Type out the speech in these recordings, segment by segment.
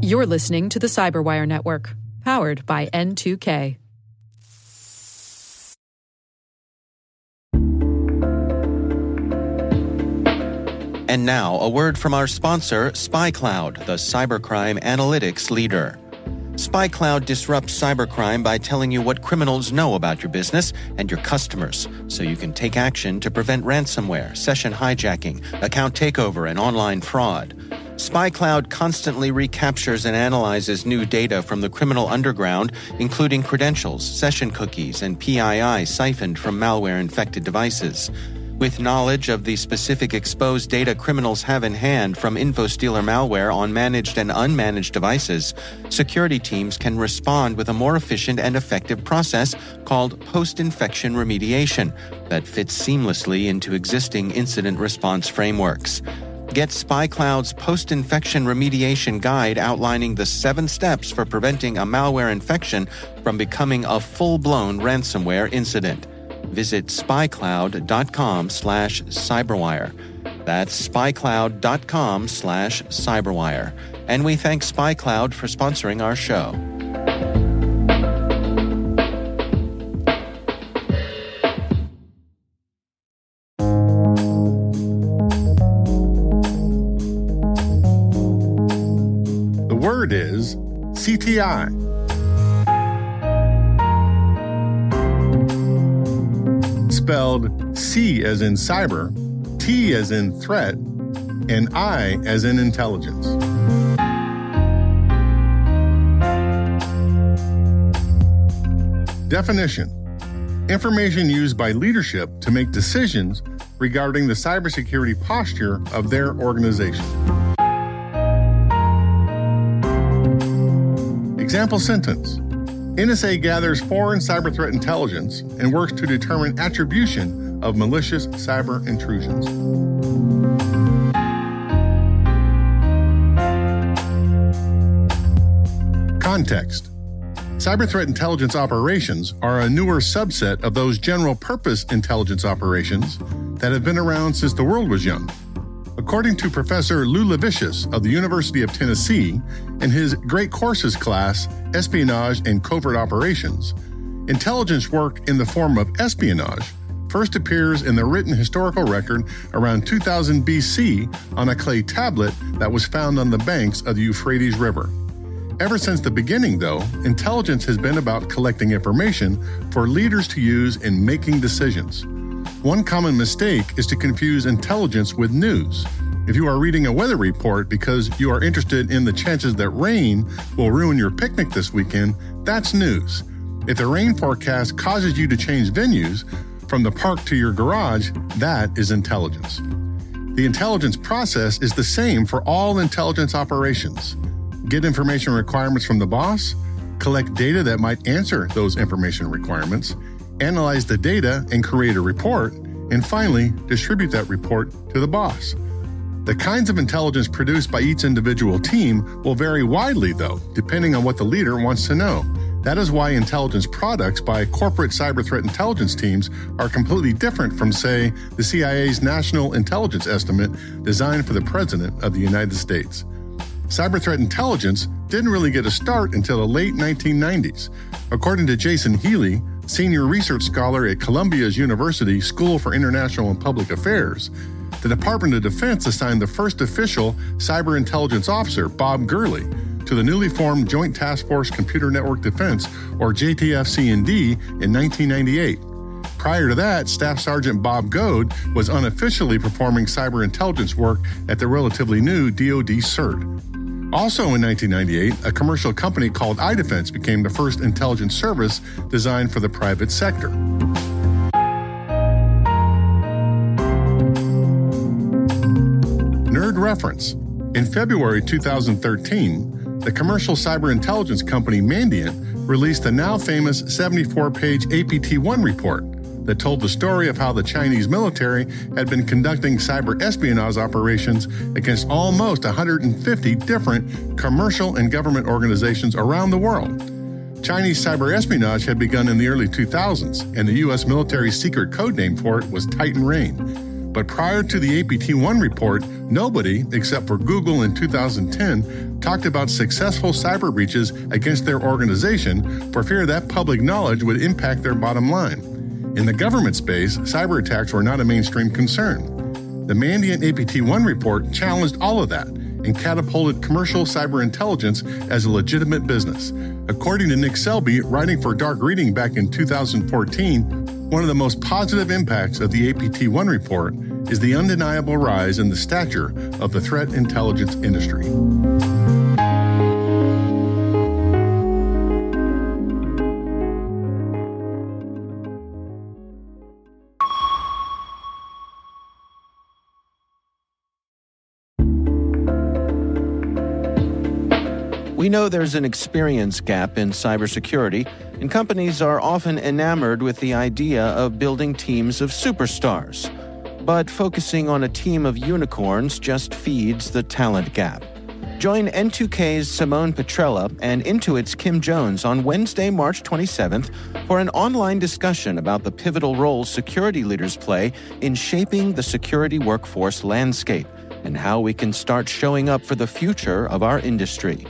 You're listening to the Cyberwire Network, powered by N2K. And now, a word from our sponsor, SpyCloud, the cybercrime analytics leader. SpyCloud disrupts cybercrime by telling you what criminals know about your business and your customers, so you can take action to prevent ransomware, session hijacking, account takeover, and online fraud. SpyCloud constantly recaptures and analyzes new data from the criminal underground, including credentials, session cookies, and PII siphoned from malware-infected devices. With knowledge of the specific exposed data criminals have in hand from InfoStealer malware on managed and unmanaged devices, security teams can respond with a more efficient and effective process called post-infection remediation that fits seamlessly into existing incident response frameworks. Get SpyCloud's post-infection remediation guide outlining the 7 steps for preventing a malware infection from becoming a full-blown ransomware incident. Visit spycloud.com/cyberwire. That's spycloud.com/cyberwire. And we thank SpyCloud for sponsoring our show. The word is CTI. Spelled C as in cyber, T as in threat, and I as in intelligence. Definition: information used by leadership to make decisions regarding the cybersecurity posture of their organization. Example sentence: NSA gathers foreign cyber threat intelligence and works to determine attribution of malicious cyber intrusions. Context: cyber threat intelligence operations are a newer subset of those general-purpose intelligence operations that have been around since the world was young. According to Professor Lou Levicius of the University of Tennessee in his Great Courses class, Espionage and Covert Operations, intelligence work in the form of espionage first appears in the written historical record around 2000 BC on a clay tablet that was found on the banks of the Euphrates River. Ever since the beginning, though, intelligence has been about collecting information for leaders to use in making decisions. One common mistake is to confuse intelligence with news. If you are reading a weather report because you are interested in the chances that rain will ruin your picnic this weekend, that's news. If the rain forecast causes you to change venues from the park to your garage, that is intelligence. The intelligence process is the same for all intelligence operations. Get information requirements from the boss, collect data that might answer those information requirements, analyze the data and create a report, and finally, distribute that report to the boss. The kinds of intelligence produced by each individual team will vary widely, though, depending on what the leader wants to know. That is why intelligence products by corporate cyber threat intelligence teams are completely different from, say, the CIA's National Intelligence Estimate designed for the President of the United States. Cyber threat intelligence didn't really get a start until the late 1990s. According to Jason Healy, senior research scholar at Columbia's University School for International and Public Affairs, the Department of Defense assigned the first official cyber intelligence officer, Bob Gurley, to the newly formed Joint Task Force Computer Network Defense, or JTF-C&D, in 1998. Prior to that, Staff Sergeant Bob Goad was unofficially performing cyber intelligence work at the relatively new DoD CERT. Also in 1998, a commercial company called iDefense became the first intelligence service designed for the private sector. Nerd reference. In February 2013, the commercial cyber intelligence company Mandiant released the now famous 74-page APT-1 report that told the story of how the Chinese military had been conducting cyber espionage operations against almost 150 different commercial and government organizations around the world. Chinese cyber espionage had begun in the early 2000s, and the U.S. military's secret code name for it was Titan Rain. But prior to the APT-1 report, nobody, except for Google in 2010, talked about successful cyber breaches against their organization for fear that public knowledge would impact their bottom line. In the government space, cyber attacks were not a mainstream concern. The Mandiant APT-1 report challenged all of that and catapulted commercial cyber intelligence as a legitimate business. According to Nick Selby, writing for Dark Reading back in 2014, one of the most positive impacts of the APT-1 report is the undeniable rise in the stature of the threat intelligence industry. We know there's an experience gap in cybersecurity, and companies are often enamored with the idea of building teams of superstars. But focusing on a team of unicorns just feeds the talent gap. Join N2K's Simone Petrella and Intuit's Kim Jones on Wednesday, March 27th for an online discussion about the pivotal role security leaders play in shaping the security workforce landscape and how we can start showing up for the future of our industry.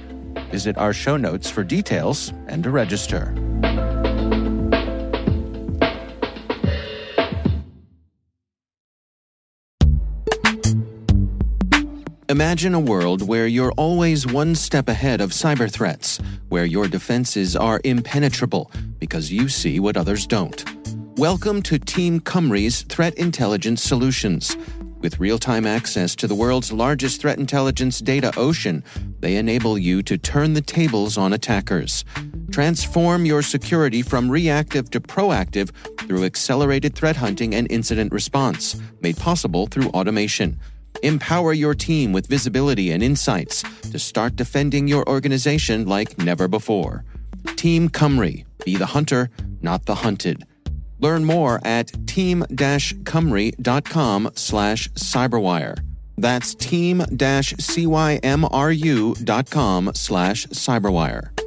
Visit our show notes for details and to register. Imagine a world where you're always one step ahead of cyber threats, where your defenses are impenetrable because you see what others don't. Welcome to Team Cymru's Threat Intelligence Solutions. With real-time access to the world's largest threat intelligence data ocean, they enable you to turn the tables on attackers. Transform your security from reactive to proactive through accelerated threat hunting and incident response, made possible through automation. Empower your team with visibility and insights to start defending your organization like never before. Team Cymru. Be the hunter, not the hunted. Learn more at team-cymru.com/cyberwire. That's team-cymru.com/cyberwire.